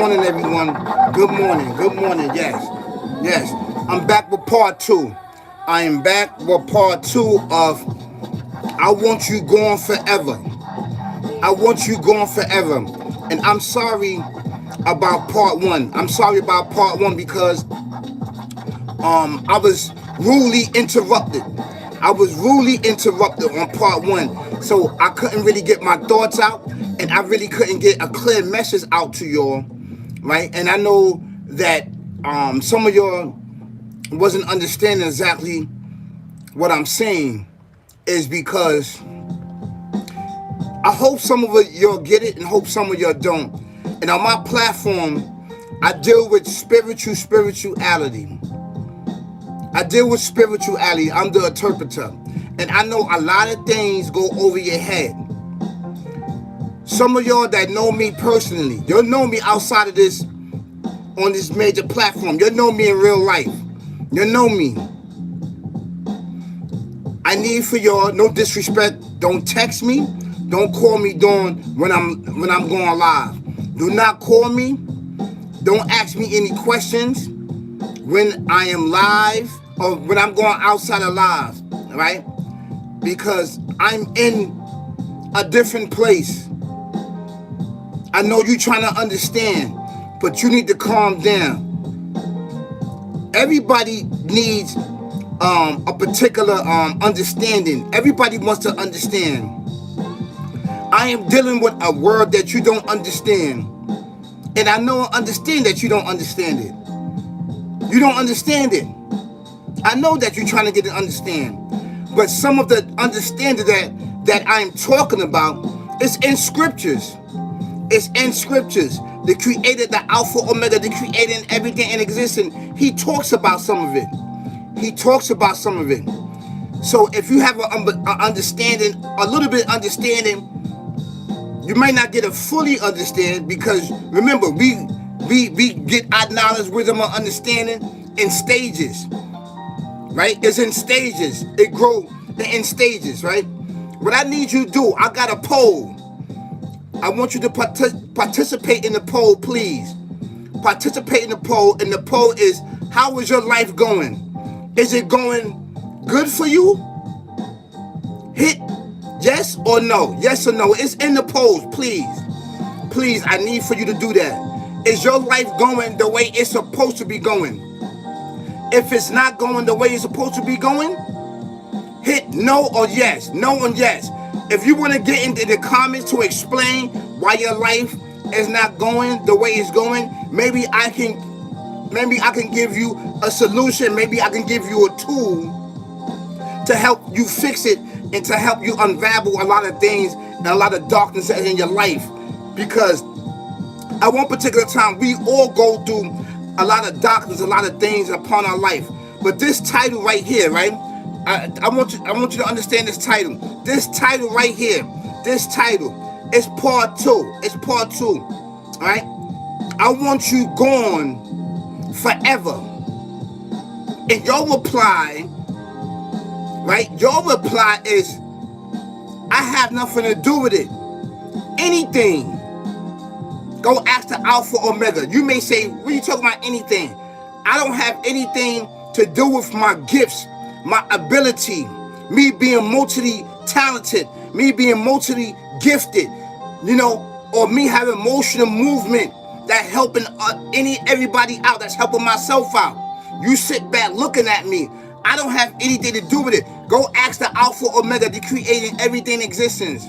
morning, everyone. Good morning. Good morning. Yes. Yes. I'm back with part two. I am back with part two of I Want You Gone Forever. I Want You Gone Forever. And I'm sorry about part one. I'm sorry about part one because I was rudely interrupted. I was rudely interrupted on part one. So I couldn't really get my thoughts out, and I really couldn't get a clear message out to y'all, right? And I know that some of y'all wasn't understanding exactly what I'm saying, is because I hope some of y'all get it and hope some of y'all don't. And on my platform, I deal with spirituality. I deal with spirituality. I'm the interpreter. And I know a lot of things go over your head. Some of y'all that know me personally, you'll know me outside of this, on this major platform. You'll know me in real life. You'll know me. I need for y'all, no disrespect, don't text me. Don't call me during when I'm going live. Do not call me. Don't ask me any questions when I am live or when I'm going outside of live, right? Because I'm in a different place. I know you're trying to understand, but you need to calm down. Everybody needs a particular understanding. Everybody wants to understand. I am dealing with a word that you don't understand. And I know and understand that you don't understand it. You don't understand it. I know that you're trying to get it understand. But some of the understanding that I'm talking about is in scriptures. It's in scriptures. The creator, the Alpha, Omega, the creator and everything in existence. He talks about some of it. He talks about some of it. So if you have an understanding, a little bit understanding, you may not get a fully understand, because remember, we get our knowledge, wisdom, and understanding in stages, right? It's in stages. It grows in stages, right? What I need you to do, I got a poll. I want you to participate in the poll, please. Participate in the poll, and the poll is, how is your life going? Is it going good for you? Hit yes or no. Yes or no. It's in the polls, please. Please, I need for you to do that. Is your life going the way it's supposed to be going? If it's not going the way it's supposed to be going, hit no or yes. No and yes. If you want to get into the comments to explain why your life is not going the way it's going, maybe I can give you a solution. Maybe I can give you a tool to help you fix it and to help you unravel a lot of things and a lot of darkness in your life. Because at one particular time, we all go through a lot of darkness, a lot of things upon our life. But this title right here, right? I want you to understand this title. This title right here, this title is part two. It's part two, all right? I want you gone forever. And your reply, right? Your reply is, I have nothing to do with it. Anything. Go ask the Alpha Omega. You may say, what are you talking about anything? I don't have anything to do with my gifts, my ability, me being multi-talented, me being multi-gifted, or me having emotional movement that helping everybody out, that's helping myself out. You sit back looking at me. I don't have anything to do with it. Go ask the Alpha Omega, the creating everything in existence.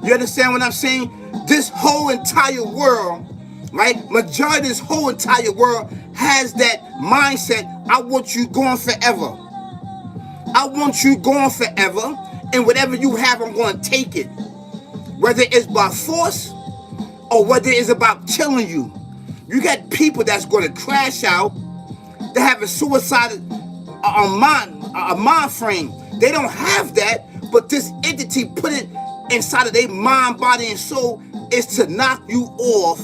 You understand what I'm saying? This whole entire world, right? Majority of this whole entire world has that mindset. I want you gone forever. I want you gone forever. And whatever you have, I'm going to take it. Whether it's by force or whether it's about killing you. You got people that's going to crash out. They have a suicidal mind frame. They don't have that, but this entity put it inside of their mind, body, and soul is to knock you off,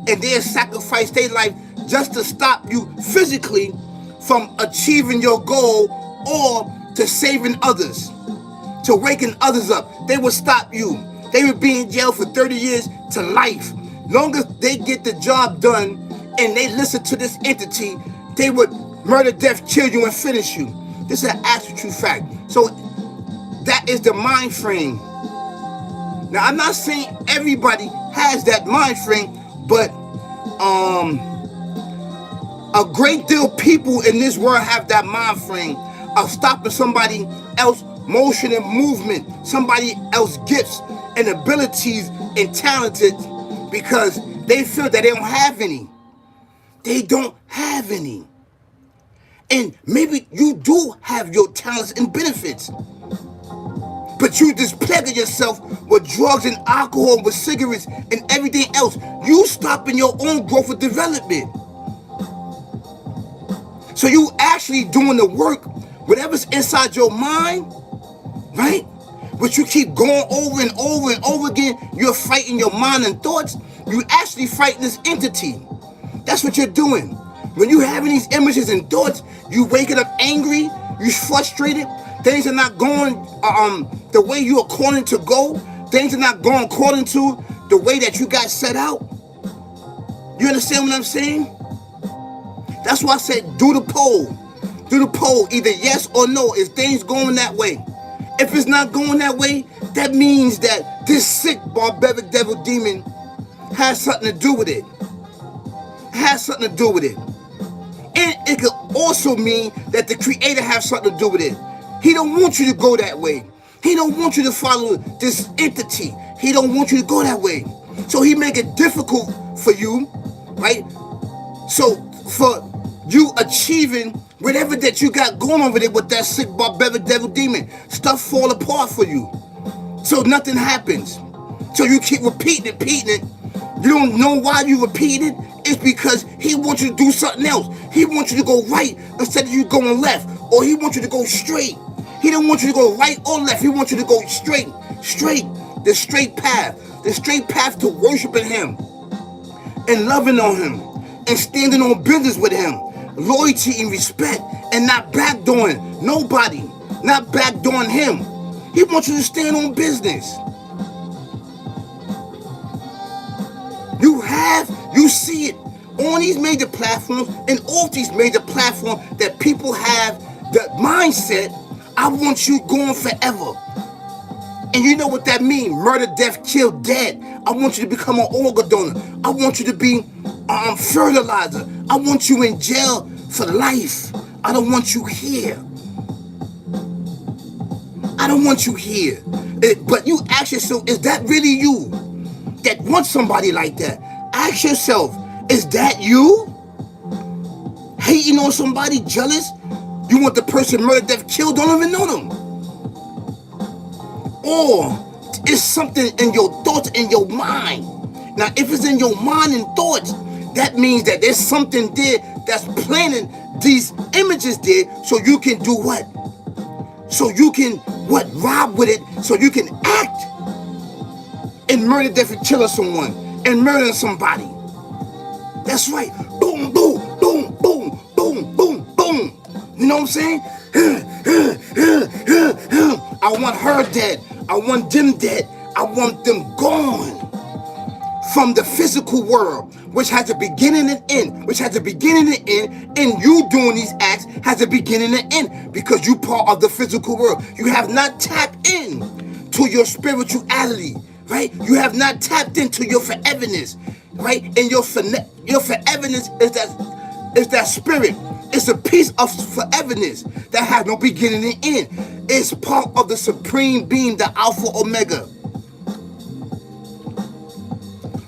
and they'll sacrifice their life just to stop you physically from achieving your goal or to saving others, to waking others up. They will stop you. They would be in jail for 30 years to life Long as they get the job done and they listen to this entity, they would murder, death, kill you, and finish you. This is an actual true fact. So that is the mind frame. Now, I'm not saying everybody has that mind frame, but a great deal of people in this world have that mind frame of stopping somebody else motion and movement, somebody else gifts and abilities and talented, because they feel that they don't have any. They don't have any. And maybe you do have your talents and benefits, but you just plague yourself with drugs and alcohol, with cigarettes and everything else. You stopping your own growth and development. So you actually doing the work, whatever's inside your mind, right? But you keep going over and over and over again. You're fighting your mind and thoughts. You actually fighting this entity. That's what you're doing. When you having these images and thoughts, you waking up angry, you frustrated, things are not going the way you according to go. Things are not going according to the way that you got set out. You understand what I'm saying? That's why I said do the poll. Do the poll, either yes or no. Is things going that way? If it's not going that way, that means that this sick barbaric devil demon has something to do with it. Has something to do with it. And it could also mean that the creator has something to do with it. He don't want you to go that way. He don't want you to follow this entity. He don't want you to go that way. So he make it difficult for you, right? So for you achieving whatever that you got going over there with that sick barbaric devil demon, stuff fall apart for you. So nothing happens. So you keep repeating it. You don't know why you repeat it. It's because he wants you to do something else. He wants you to go right instead of you going left. Or he wants you to go straight. He don't want you to go right or left. He wants you to go straight. The straight path. The straight path to worshiping him. And loving on him. And standing on business with him. Loyalty and respect. And not backdooring nobody. Not backdooring him. He wants you to stand on business. You see it on these major platforms and off these major platforms that people have the mindset, I want you going forever. And you know what that means? Murder, death, kill, dead. I want you to become an organ donor. I want you to be fertilizer. I want you in jail for life. I don't want you here. I don't want you here. But you ask yourself, is that really you that wants somebody like that? Ask yourself, is that you? Hating on somebody, jealous? You want the person murdered, death, killed, don't even know them. Or it's something in your thoughts, in your mind. Now, if it's in your mind and thoughts, that means that there's something there that's planting these images there so you can do what? So you can, rob with it, so you can act and murder, death, and kill someone. And murdering somebody. That's right. Boom, boom, boom, boom, boom, boom, boom. You know what I'm saying? I want her dead. I want them dead. I want them gone from the physical world, which has a beginning and end. And you doing these acts has a beginning and end because you part of the physical world. You have not tapped in to your spirituality. Right? You have not tapped into your foreverness, right? And your foreverness is that spirit. It's a piece of foreverness that has no beginning and end. It's part of the supreme being, the Alpha Omega.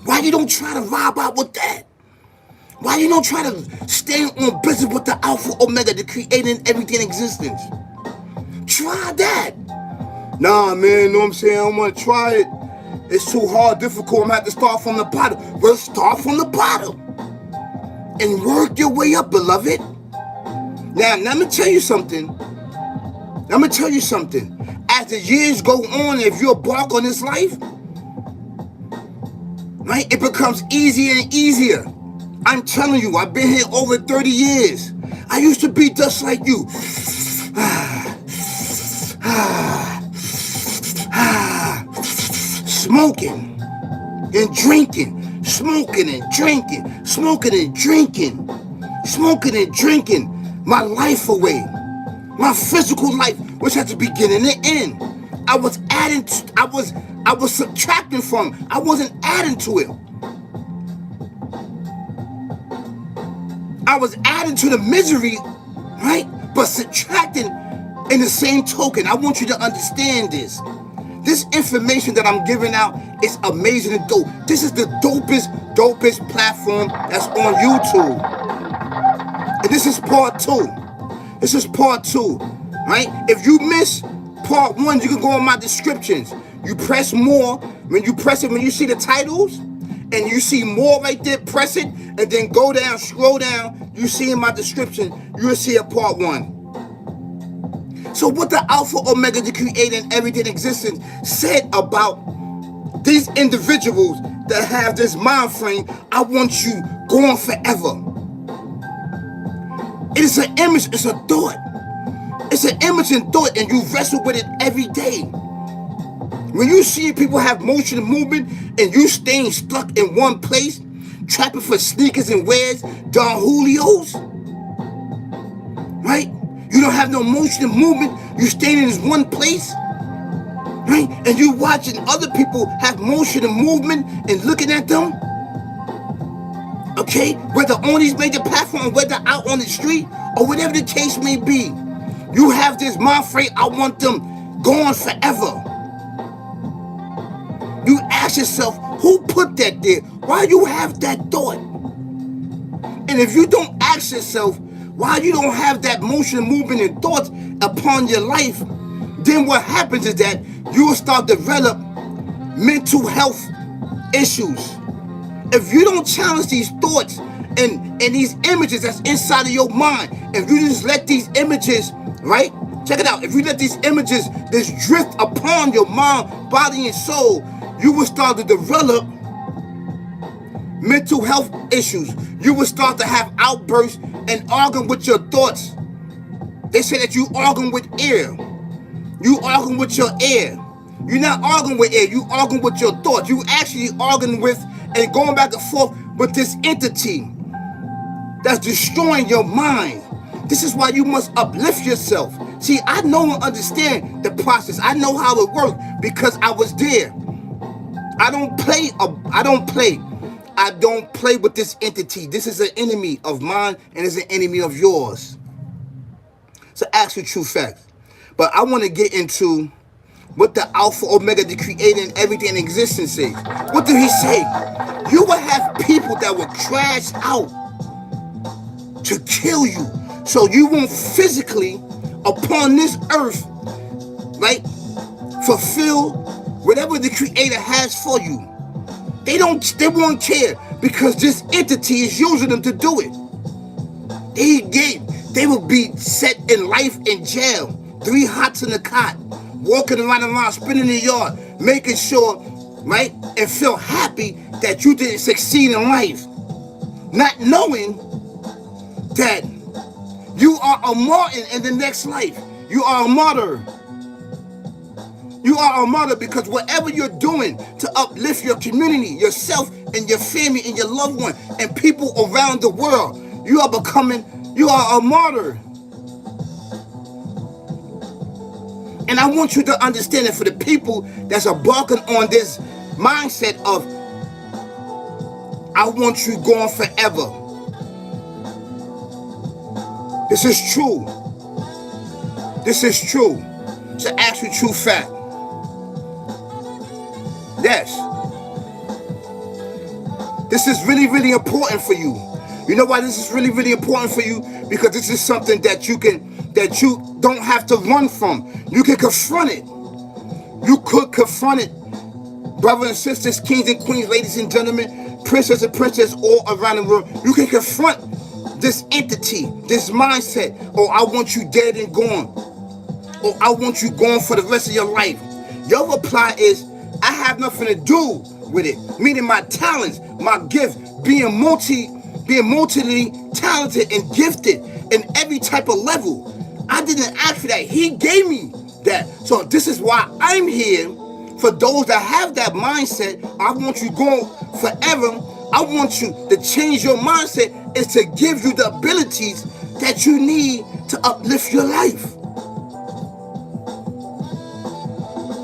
Why you don't try to vibe out with that? Why you don't try to stay on business with the Alpha Omega, the creating everything in existence? Try that. Nah, man, you know what I'm saying? I don't want to try it. It's too hard, difficult. I'm going to have to start from the bottom. Well, start from the bottom. And work your way up, beloved. Now, let me tell you something. As the years go on, if you embark on this life, right, it becomes easier and easier. I'm telling you, I've been here over 30 years. I used to be just like you. Smoking and drinking, smoking and drinking, smoking and drinking, smoking and drinking my life away, my physical life, which had the beginning and end. I was adding, I was subtracting from. I wasn't adding to it. I was adding to the misery, right? But subtracting in the same token. I want you to understand this. This information that I'm giving out is amazing and dope. This is the dopest platform that's on YouTube. And this is part 2. This is part 2, right? If you miss part 1, you can go on my descriptions. You press more. When you press it, when you see the titles, and you see more right there, press it, and then go down, scroll down. You see in my description, you will see a part 1. So what the Alpha Omega, the Creator, and everything existence said about these individuals that have this mind frame, I want you going forever. It is an image, it's a thought. It's an image and thought, and you wrestle with it every day. When you see people have motion and movement, and you staying stuck in one place, trapping for sneakers and wares, Don Julio's, right? You don't have no motion and movement. You staying in this one place, right? And you watching other people have motion and movement and looking at them, okay? Whether on these major platforms, whether out on the street, or whatever the case may be. You have this mind frame, I want them gone forever. You ask yourself, who put that there? Why you have that thought? And if you don't ask yourself why you don't have that motion, movement, and thoughts upon your life, then what happens is that you will start to develop mental health issues. If you don't challenge these thoughts and these images that's inside of your mind, if you just let these images, right? Check it out. If you let these images just drift upon your mind, body, and soul, you will start to develop mental health issues. You will start to have outbursts and arguing with your thoughts. They say that you arguing with air. You arguing with your air. You're not arguing with air. You arguing with your thoughts. You actually arguing with and going back and forth with this entity that's destroying your mind. This is why you must uplift yourself. See, I know and understand the process. I know how it works because I was there. I don't play with this entity. This is an enemy of mine and it's an enemy of yours. It's an actual true fact. But I want to get into what the Alpha Omega, the Creator, and everything in existence says. What did he say? You will have people that will crash out to kill you. So you won't physically, upon this earth, right, fulfill whatever the Creator has for you. They won't care because this entity is using them to do it. They will be set in life in jail, 3 hots in the cot, walking around, spinning the yard, making sure, right, and feel happy that you didn't succeed in life. Not knowing that you are a martyr in the next life. You are a martyr. You are a martyr because whatever you're doing to uplift your community, yourself, and your family, and your loved one, and people around the world, you are a martyr. And I want you to understand that for the people that's embarking on this mindset of, I want you gone forever. This is true. This is true. It's an actual true fact. Yes. This is really, really important for you. You know why this is really, really important for you? Because this is something that you don't have to run from. You can confront it. You could confront it. Brothers and sisters, kings and queens, ladies and gentlemen, princess and princess all around the world. You can confront this entity, this mindset. Oh, I want you dead and gone. Or I want you gone for the rest of your life. Your reply is, I have nothing to do with it. Meaning my talents, my gift, being multiply talented and gifted in every type of level. I didn't ask for that. He gave me that. So this is why I'm here. For those that have that mindset, I want you going forever. I want you to change your mindset is to give you the abilities that you need to uplift your life.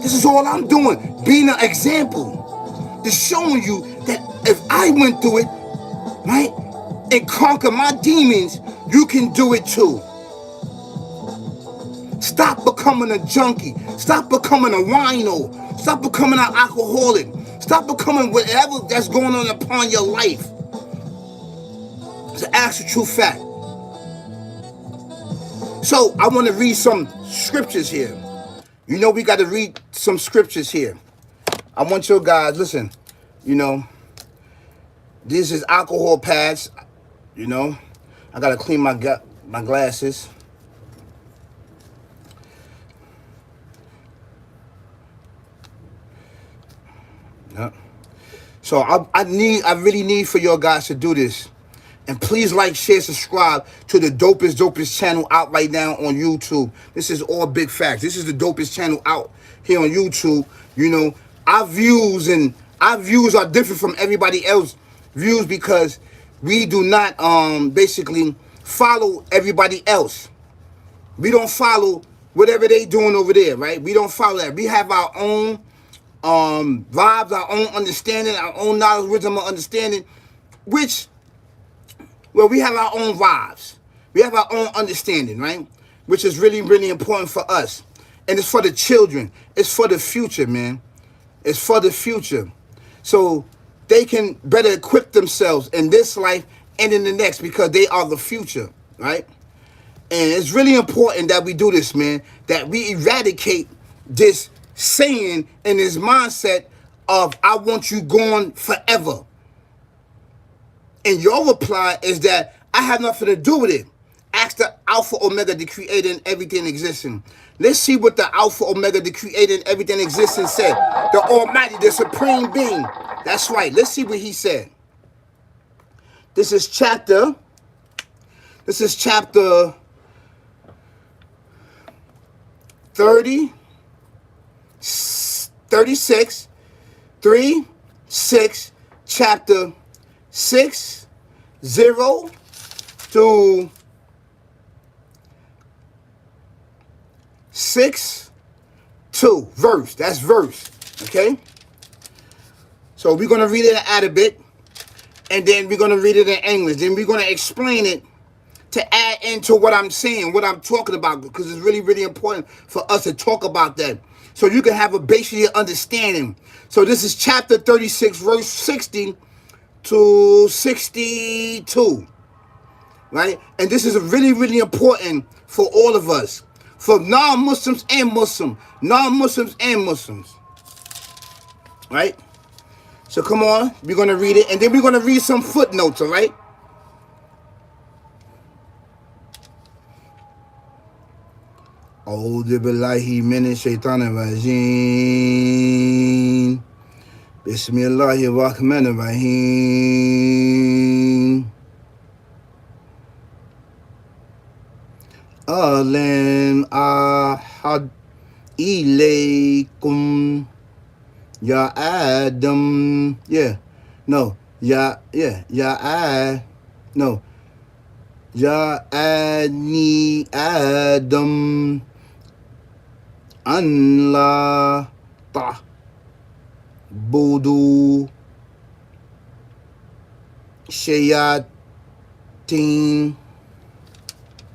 This is all I'm doing, being an example. Just showing you that if I went through it, right, and conquer my demons, you can do it too. Stop becoming a junkie. Stop becoming a wino. Stop becoming an alcoholic. Stop becoming whatever that's going on upon your life. It's an actual true fact. So I want to read some scriptures here. You know, we got to read some scriptures here. I want you guys, listen, you know, this is alcohol pads, you know. I got to clean my glasses. Yep. So I really need for your guys to do this. And please like, share, subscribe to the dopest channel out right now on YouTube. This is all big facts. This is the dopest channel out here on YouTube. You know, our views are different from everybody else's views because we do not basically follow everybody else. We don't follow whatever they doing over there, right? We don't follow that. We have our own vibes, our own understanding, our own knowledge, wisdom, and understanding, which, well, we have our own vibes. We have our own understanding, right? Which is really, really important for us. And it's for the children. It's for the future, man. It's for the future. So they can better equip themselves in this life and in the next because they are the future, right? And it's really important that we do this, man, that we eradicate this saying and this mindset of I want you gone forever. And your reply is that I have nothing to do with it. Ask the Alpha Omega, the creator and everything existing. Let's see what the Alpha Omega, the creator and everything existing said. The Almighty, the Supreme Being. That's right. Let's see what he said. This is chapter 30, 36, 3, 6, chapter 6, 0 to 6, 2. Verse. That's verse. Okay? So we're going to read it in Arabic, and then we're going to read it in English. Then we're going to explain it to add into what I'm saying, what I'm talking about, because it's really, really important for us to talk about that. So you can have a basic understanding. So this is chapter 36, verse 60 to 62. Right? And this is really, really important for all of us. For non-Muslims and Muslims. Non-Muslims and Muslims. Right? So come on. We're going to read it. And then we're going to read some footnotes, all right? أعوذ بالله من الشيطان الرجيم بسم الله الرحمن الرحيم ألم أعهد إليكم يا آدم يا أني آدم أن لا تعبدوا shayateen.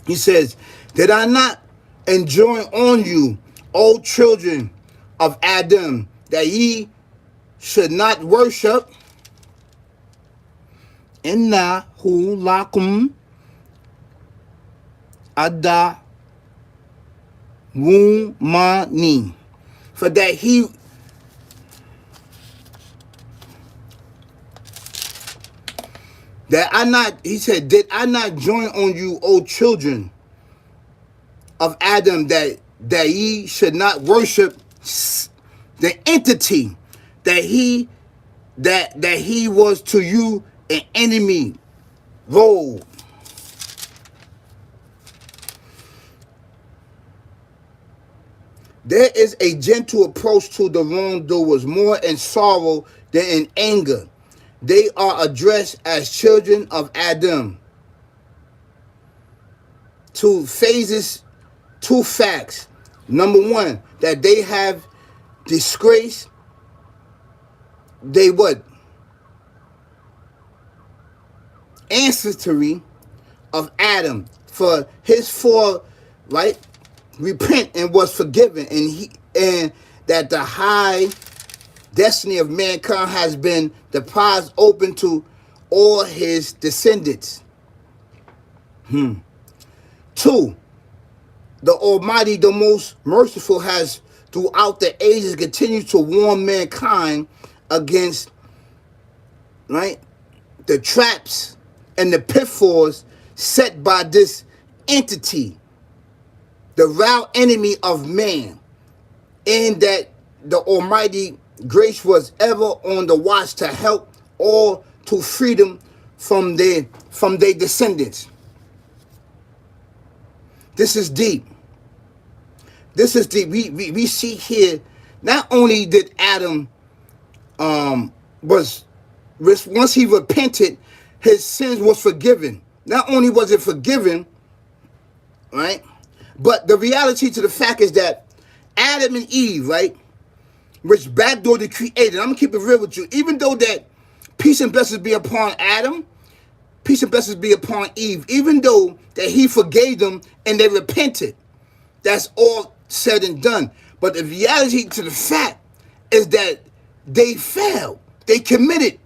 He says, did I not enjoin on you, O children of Adam, that ye should not worship? Innahu lakum adawumani. For that he he said, did I not join on you, O children of Adam, that ye should not worship the entity that he was to you an enemy role. There is a gentle approach to the wrongdoers, more in sorrow than in anger. They are addressed as children of Adam. Two phases, two facts. Number one, that they have disgrace. They what? Ancestry of Adam for his fall, right? Repent and was forgiven, and that the high destiny of mankind has been deprived open to all his descendants. Two, the Almighty, the most merciful, has throughout the ages continued to warn mankind against, right, the traps and the pitfalls set by this entity, the real enemy of man, and that the Almighty grace was ever on the watch to help all to freedom from their descendants. This is deep. This is deep. We see here, not only did Adam was once he repented, his sins was forgiven. Not only was it forgiven, right? But the reality to the fact is that Adam and Eve, right, which backdoored the creator. I'm gonna keep it real with you. Even though that peace and blessings be upon Adam, peace and blessings be upon Eve, even though that he forgave them and they repented, that's all said and done. But the reality to the fact is that they failed. They committed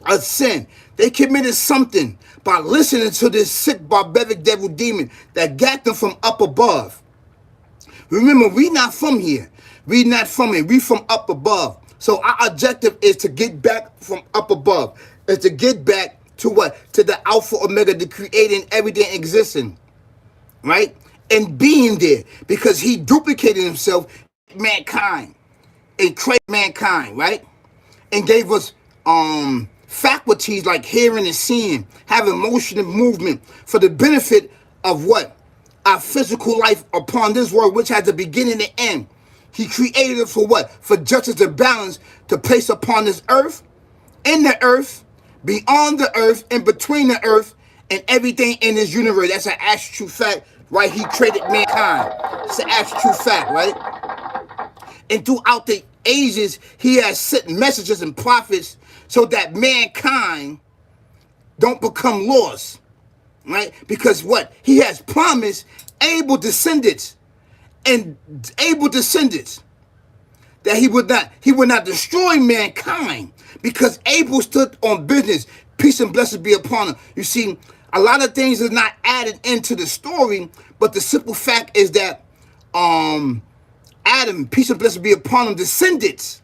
a sin. They committed something by listening to this sick, barbaric devil demon that got them from up above. Remember, we not from here. We not from here. We from up above. So our objective is to get back from up above. Is to get back to what? To the Alpha Omega, the creating everything existing. Right? And being there. Because he duplicated himself, mankind. And created mankind, right? And gave us faculties like hearing and seeing, having motion and movement for the benefit of what? Our physical life upon this world, which has a beginning and end. He created it for what? For justice and balance to place upon this earth, in the earth, beyond the earth, and between the earth, and everything in this universe. That's an actual fact, right? He created mankind. It's an actual fact, right? And throughout the ages, he has sent messages and prophets so that mankind don't become lost, right? Because what? He has promised able descendants and able descendants that he would not destroy mankind, because Abel stood on business. Peace and blessings be upon him. You see, a lot of things is not added into the story, but the simple fact is that Adam, peace and blessings be upon him, descendants.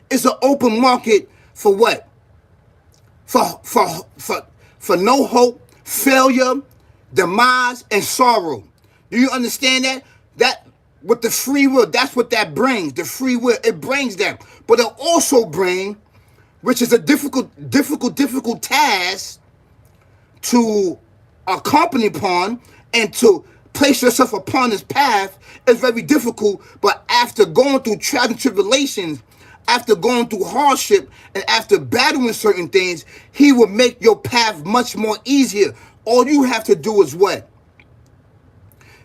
It's an open market for what? For no hope, failure, demise, and sorrow. Do you understand that? That with the free will, that's what that brings. The free will, it brings that. But it also brings, which is a difficult task to accompany upon and to place yourself upon this path is very difficult. But after going through trials and tribulations, after going through hardship, and after battling certain things, he will make your path much more easier. All you have to do is what?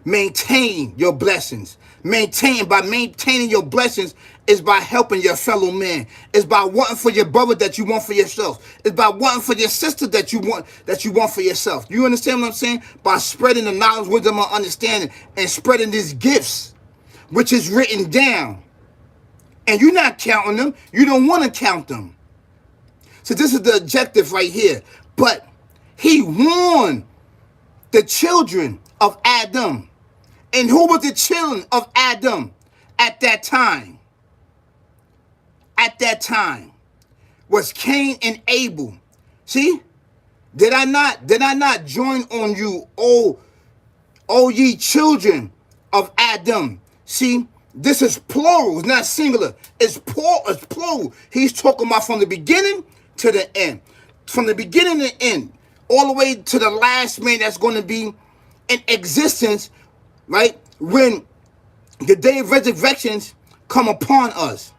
Maintain your blessings. By maintaining your blessings is by helping your fellow man. It's by wanting for your brother that you want for yourself. It's by wanting for your sister that you want for yourself. You understand what I'm saying? By spreading the knowledge, wisdom, and understanding, and spreading these gifts, which is written down. And you're not counting them. You don't want to count them. So this is the objective right here. But he warned the children of Adam. And who were the children of Adam at that time? At that time was Cain and Abel. See? Did I not join on you, O ye children of Adam? See? This is plural. It's not singular. It's plural. He's talking about from the beginning to the end. From the beginning to the end. All the way to the last man that's going to be in existence, right? When the day of resurrections come upon us.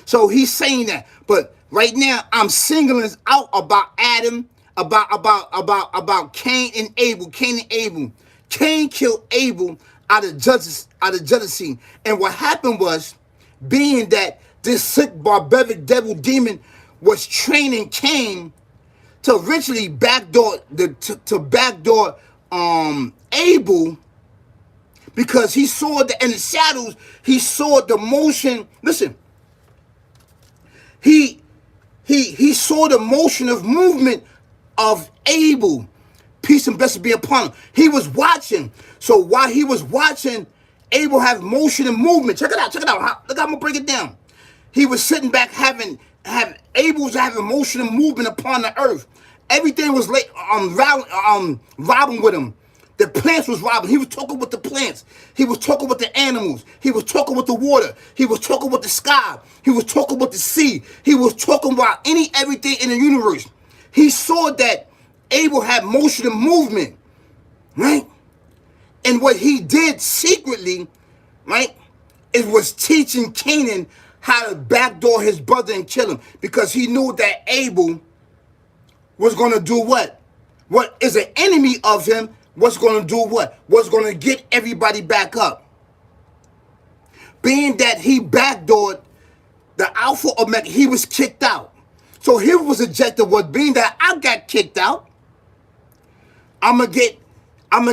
So he's saying that. But right now, I'm singling out about Adam, about Cain and Abel. Cain and Abel. Cain killed Abel out of jealousy. And what happened was, being that this sick, barbaric devil demon was training Cain to eventually backdoor Abel, because he saw that in the shadows, he saw the motion. Listen, he saw the motion of movement of Abel. Peace and blessings be upon him. He was watching. So while he was watching Abel have motion and movement, check it out. Look how I'm gonna break it down. He was sitting back having Abel was having motion and movement upon the earth. Everything was robbing with him. The plants was robbing. He was talking with the plants. He was talking with the animals. He was talking with the water. He was talking with the sky. He was talking with the sea. He was talking about everything in the universe. He saw that Abel had motion and movement, right? And what he did secretly, right, it was teaching Canaan how to backdoor his brother and kill him, because he knew that Abel was going to do what? What is an enemy of him? What's going to do what? What's going to get everybody back up? Being that he backdoored the Alpha Omega, he was kicked out. So his objective was, being that I got kicked out, I'm gonna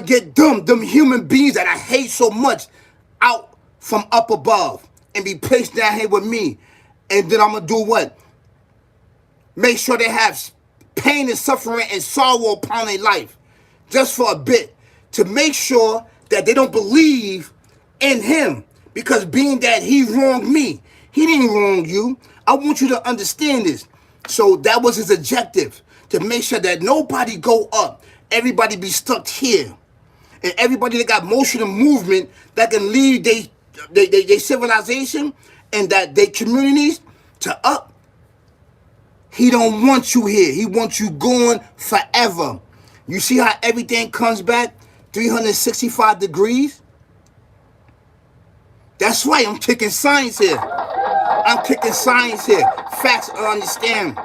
get them human beings that I hate so much out from up above and be placed down here with me. And then I'm gonna do what? Make sure they have pain and suffering and sorrow upon their life, just for a bit, to make sure that they don't believe in him. Because being that he wronged me, he didn't wrong you. I want you to understand this. So that was his objective, to make sure that nobody go up. Everybody be stuck here. And everybody that got motion and movement that can lead they civilization and that they communities to up. He don't want you here. He wants you going forever. You see how everything comes back 365 degrees? That's right, I'm kicking science here. Facts I understand.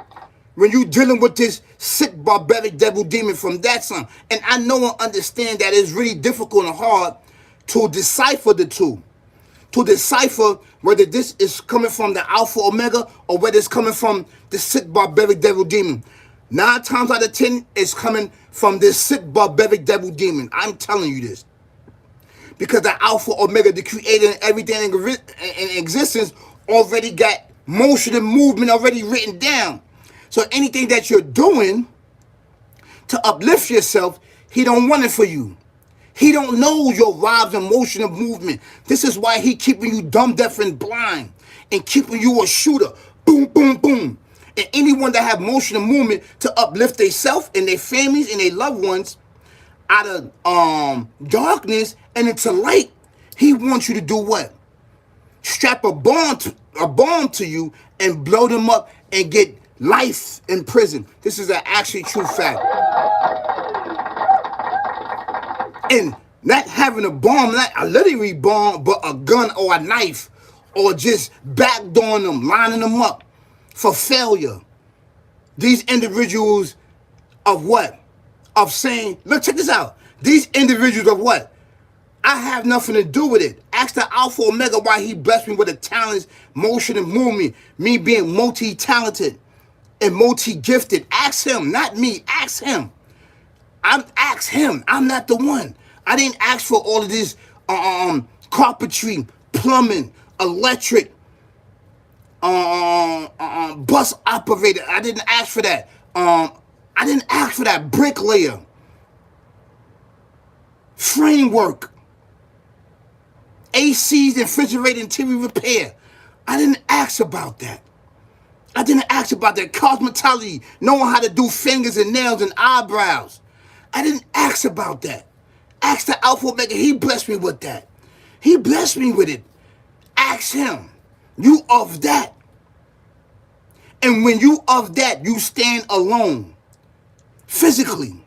When you dealing with this sick, barbaric devil demon from that son. And I know and understand that it's really difficult and hard to decipher the two. To decipher whether this is coming from the Alpha Omega or whether it's coming from the sick, barbaric devil demon. 9 times out of 10, it's coming from this sick, barbaric devil demon. I'm telling you this. Because the Alpha Omega, the creator and everything in existence, already got motion and movement already written down. So anything that you're doing to uplift yourself, he don't want it for you. He don't know your vibes and motion and movement. This is why he keeping you dumb, deaf, and blind, and keeping you a shooter. Boom, boom, boom. And anyone that have motion and movement to uplift themselves and their families and their loved ones out of darkness and into light, he wants you to do what? Strap a bomb to you and blow them up and get life in prison. This is an actually true fact. And not having a bomb, not a literary bomb, but a gun or a knife, or just backdooring them, lining them up for failure. These individuals of what? Of saying, look, check this out. These individuals of what? I have nothing to do with it. Ask the Alpha Omega why he blessed me with the talents, motion, and movement. Me being multi-talented and multi-gifted. Ask him, not me. Ask him. Ask him. I'm not the one. I didn't ask for all of this carpentry, plumbing, electric, bus operator. I didn't ask for that. I didn't ask for that. Bricklayer, framework, ACs, refrigerator, interior repair. I didn't ask about that. I didn't ask about that. Cosmetology, knowing how to do fingers and nails and eyebrows. I didn't ask about that. Ask the Alpha Omega. He blessed me with that. He blessed me with it. Ask him. You of that. And when you of that, you stand alone. Physically.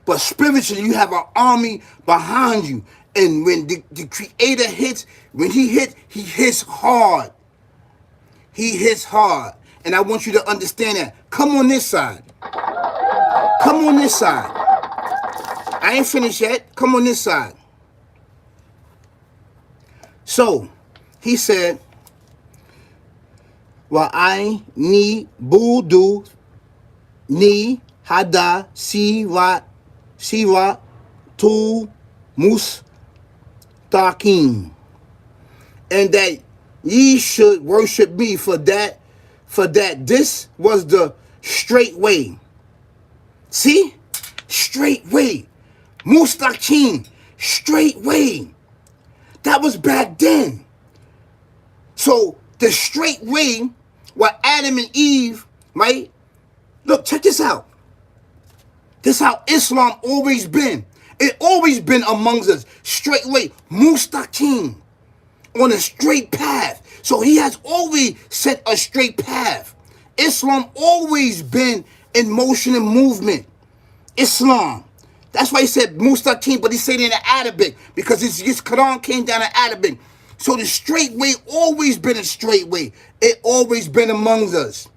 But spiritually, you have an army behind you. And when the Creator hits, when he hits hard. He hits hard. And I want you to understand that. Come on this side. Come on this side. I ain't finished yet. Come on this side. So, he said, Wa I ni budu ni hada siwa tu mustaqim. And that ye should worship me for that this was the straight way. See? Straight way. Mustaqim. Straight way. That was back then. So the straight way where Adam and Eve, right? Look, check this out. This is how Islam always been. It always been amongst us. Straight way. Mustaqim. On a straight path. So he has always set a straight path. Islam always been in motion and movement. Islam. That's why he said Mustaqim, but he said it in the Arabic because his Quran came down in Arabic. So the straight way always been a straight way. It always been amongst us.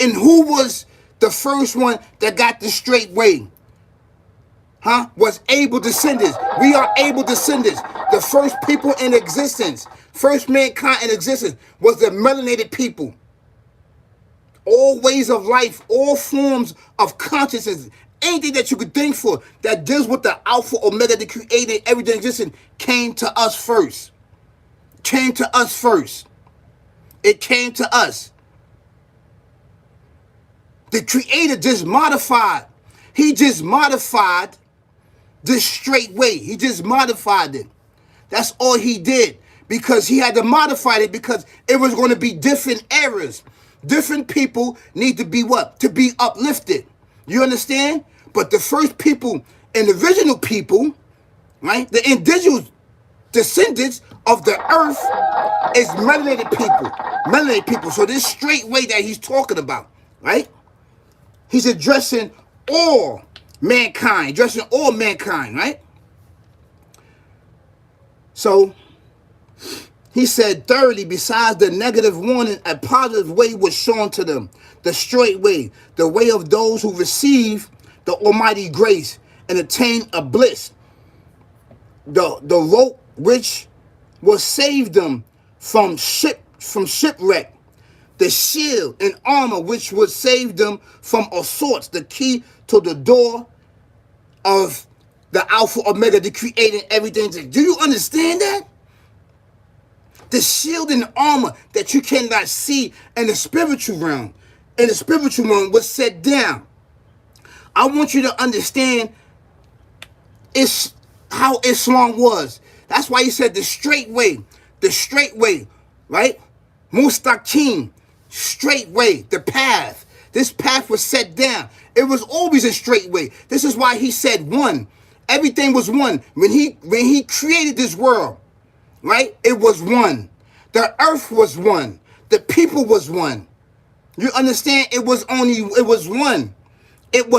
And who was the first one that got the straight way? Was able descendants. We are able descendants. The first people in existence, first mankind in existence was the melanated people. All ways of life, all forms of consciousness, anything that you could think for that deals with the Alpha, Omega, the creator, everything existing, came to us first. Came to us first. It came to us. The creator just modified. He just modified this straight way. He just modified it. That's all he did. Because he had to modify it because it was going to be different eras. Different people need to be what? To be uplifted. You understand? But the first people and the original people, right? The indigenous descendants of the earth is melanated people. Melanated people. So this straight way that he's talking about, right? He's addressing all mankind, right? So he said, thirdly, besides the negative warning, a positive way was shown to them. The straight way, the way of those who receive the almighty grace and attain a bliss. The rope which will save them from shipwreck. The shield and armor which would save them from assaults. The key to the door of the Alpha Omega, the creating everything. Do you understand that? The shield and armor that you cannot see in the spiritual realm. In the spiritual realm was set down. I want you to understand how Islam was. That's why he said the straight way, right? Mustaqim, straight way, the path. This path was set down. It was always a straight way. This is why he said one. Everything was one. When he created this world, right? It was one. The earth was one. The people was one. You understand? It was one. It was one. It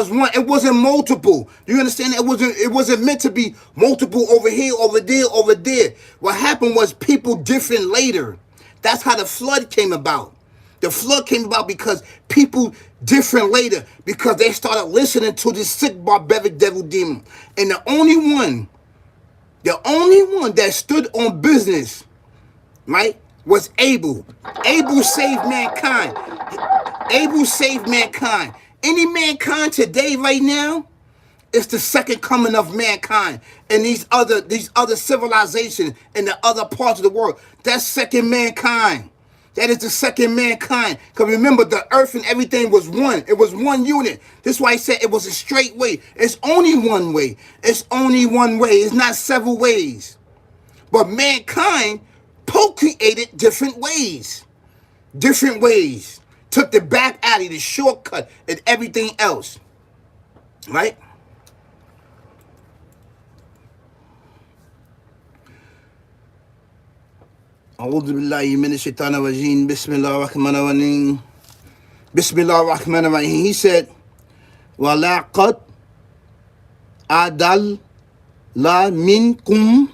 wasn't multiple. You understand? It wasn't meant to be multiple over here, over there, over there. What happened was people different later. That's how the flood came about. The flood came about because people different later, because they started listening to this sick barbaric devil demon. And the only one that stood on business, right, was Abel. Abel saved mankind. Abel saved mankind. Any mankind today right now, it's the second coming of mankind. And these other civilizations in the other parts of the world, that's second mankind. That is the second mankind. Because remember, the earth and everything was one. It was one unit. This is why he said it was a straight way. It's only one way. It's only one way. It's not several ways. But mankind procreated different ways. Different ways. Took the back alley, the shortcut, and everything else. Right? أعوذ بالله من الشيطان الرجيم بسم الله الرحمن الرحيم بسم الله الرحمن الرحيم. He said, وَلَقَدْ أَضَلَّ مِنْكُمْ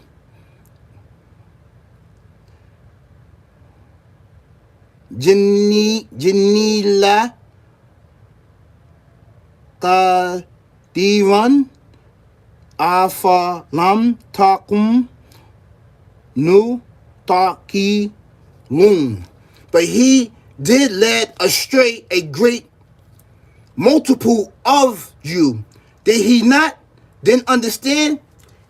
Janila Kadiran Afalam Takum Nu Taki Lun. But he did lead astray a great multiple of you. Did he not? Didn't understand?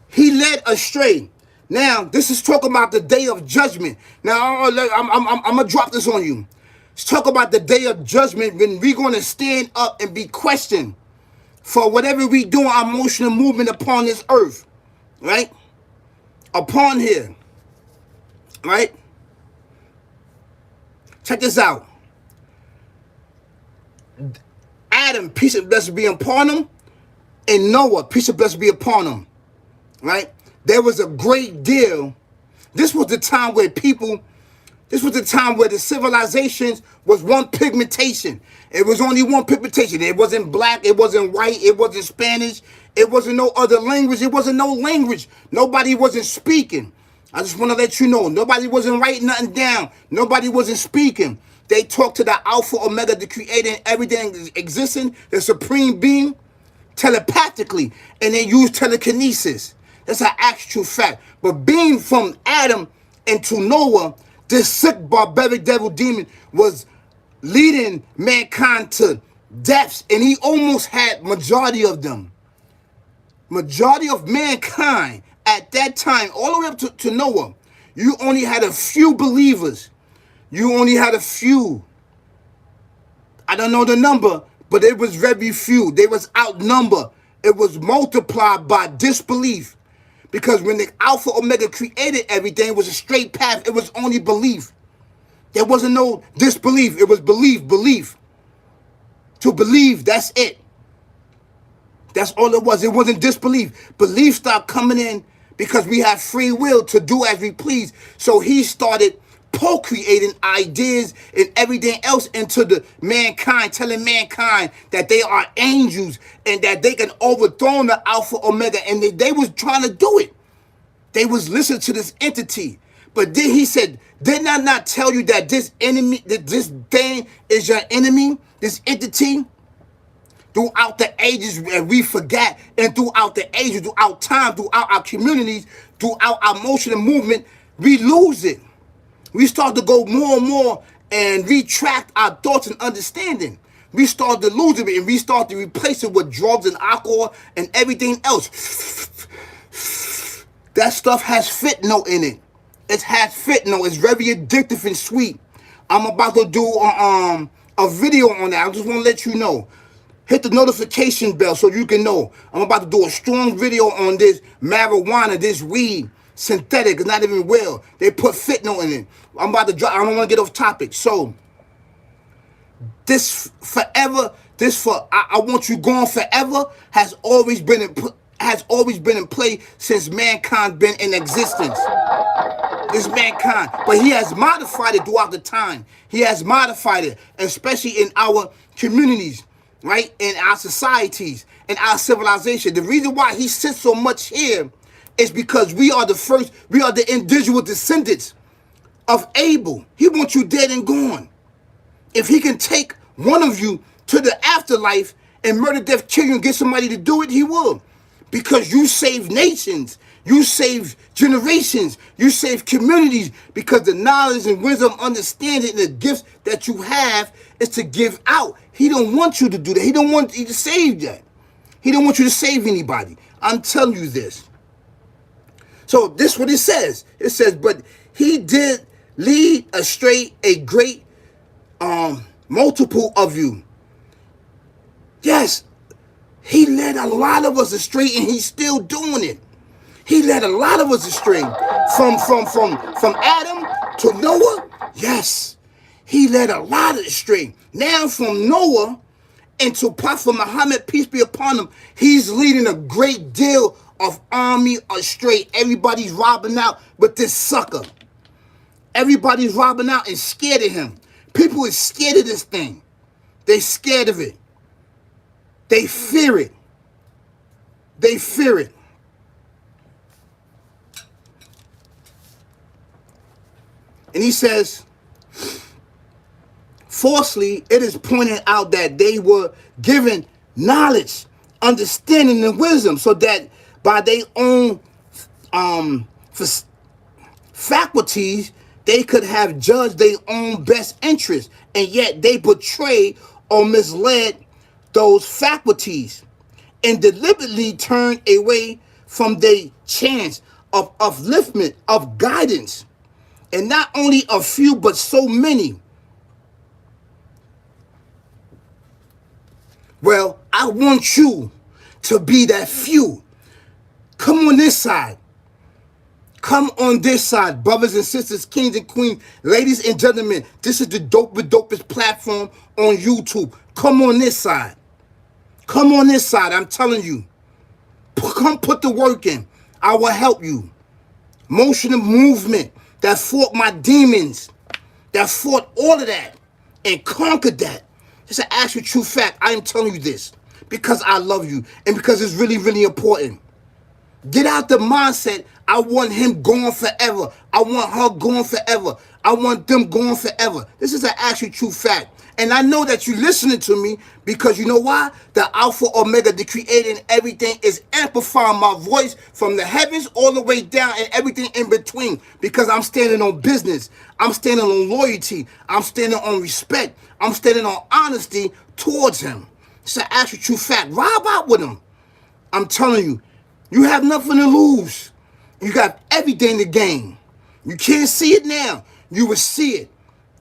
He led astray. Now, this is talking about the day of judgment. Now, I'm going to drop this on you. Let's talk about the day of judgment when we're going to stand up and be questioned for whatever we do, our emotional movement upon this earth. Right? Upon here. Right? Check this out. Adam, peace and blessings be upon him. And Noah, peace and blessings be upon him. Right? There was a great deal. This was the time where the civilizations was one pigmentation. It was only one pigmentation. It wasn't black, it wasn't white, it wasn't Spanish, it wasn't no other language, it wasn't no language. Nobody wasn't speaking. I just want to let you know, nobody wasn't writing nothing down. Nobody wasn't speaking. They talked to the Alpha Omega, the creator and everything existing, the supreme being, telepathically, and they used telekinesis. That's an actual fact. But being from Adam into Noah, this sick barbaric devil demon was leading mankind to depths, and he almost had majority of them. Majority of mankind at that time, all the way up to Noah, you only had a few believers. You only had a few. I don't know the number, but it was very few. They was outnumbered. It was multiplied by disbelief. Because when the Alpha Omega created everything, it was a straight path. It was only belief. There wasn't no disbelief. It was belief. To believe, that's it. That's all it was. It wasn't disbelief. Belief started coming in because we have free will to do as we please. So he started procreating ideas and everything else into the mankind, telling mankind that they are angels and that they can overthrow the Alpha Omega, and they was trying to do it. They was listening to this entity. But then he said, did I not tell you that this enemy, that this thing is your enemy, this entity? Throughout the ages, we forget, and throughout the ages, throughout time, throughout our communities, throughout our emotional movement, we lose it. We start to go more and more and retract our thoughts and understanding. We start to lose it, and we start to replace it with drugs and alcohol and everything else. That stuff has fentanyl in it. It has fentanyl. It's very addictive and sweet. I'm about to do a video on that. I just want to let you know. Hit the notification bell so you can know. I'm about to do a strong video on this marijuana, this weed. Synthetic, it's not even real. They put fentanyl in it. I'm about to drop. I don't want to get off topic. So, this forever, I want you gone forever has always been in play since mankind been in existence. This mankind, but he has modified it throughout the time. He has modified it, especially in our communities, right? In our societies, in our civilization. The reason why he sits so much here is because we are the individual descendants of Abel. He wants you dead and gone. If he can take one of you to the afterlife and murder, death, kill you, and get somebody to do it, he will. Because you save nations, you save generations, you save communities, because the knowledge and wisdom, understanding, and the gifts that you have is to give out. He don't want you to do that. He don't want you to save that. He don't want you to save anybody. I'm telling you this. So this is what it says. It says, but he did lead astray a great multiple of you. Yes, he led a lot of us astray, and he's still doing it. He led a lot of us astray. From Adam to Noah, yes, he led a lot of astray. Now from Noah into Prophet Muhammad, peace be upon him, he's leading a great deal of army astray. Everybody's robbing out with this sucker. Everybody's robbing out and scared of him. People are scared of this thing. They scared of it. They fear it. They fear it. And he says, Falsely, it is pointed out that they were given knowledge, understanding, and wisdom, so that by their own faculties, they could have judged their own best interest, and yet they betrayed or misled those faculties and deliberately turned away from their chance of upliftment, of guidance. And not only a few, but so many. Well, I want you to be that few. Come on this side. Come on this side, brothers and sisters, kings and queens, ladies and gentlemen. This is the dopest platform on YouTube. Come on this side. Come on this side, I'm telling you. Come put the work in. I will help you. Motion and movement that fought my demons, that fought all of that and conquered that. It's an actual true fact. I am telling you this because I love you and because it's really, really important. Get out the mindset, I want him gone forever. I want her gone forever. I want them gone forever. This is an actual true fact. And I know that you're listening to me because you know why? The Alpha Omega, the creating everything, is amplifying my voice from the heavens all the way down and everything in between, because I'm standing on business. I'm standing on loyalty. I'm standing on respect. I'm standing on honesty towards him. It's an actual true fact. Rob out with him. I'm telling you, you have nothing to lose. You got everything to gain. You can't see it now. You will see it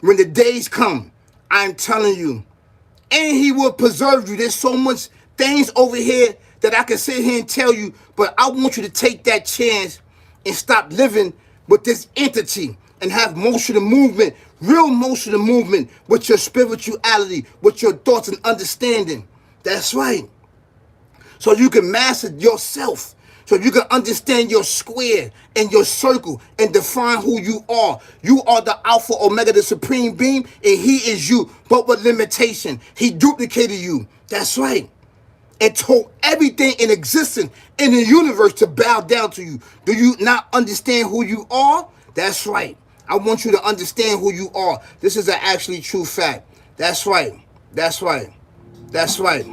when the days come. I'm telling you. And he will preserve you. There's so much things over here that I can sit here and tell you, but I want you to take that chance and stop living with this entity and have motion and movement, real motion and movement with your spirituality, with your thoughts and understanding. That's right. So you can master yourself. So you can understand your square and your circle and define who you are. You are the Alpha Omega, the Supreme Being, and he is you, but with limitation. He duplicated you. That's right. And told everything in existence in the universe to bow down to you. Do you not understand who you are? That's right. I want you to understand who you are. This is an actually true fact. That's right. That's right. That's right.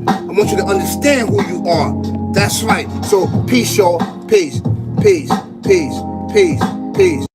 I want you to understand who you are. That's right. So peace, y'all. Peace. Peace. Peace. Peace. Peace.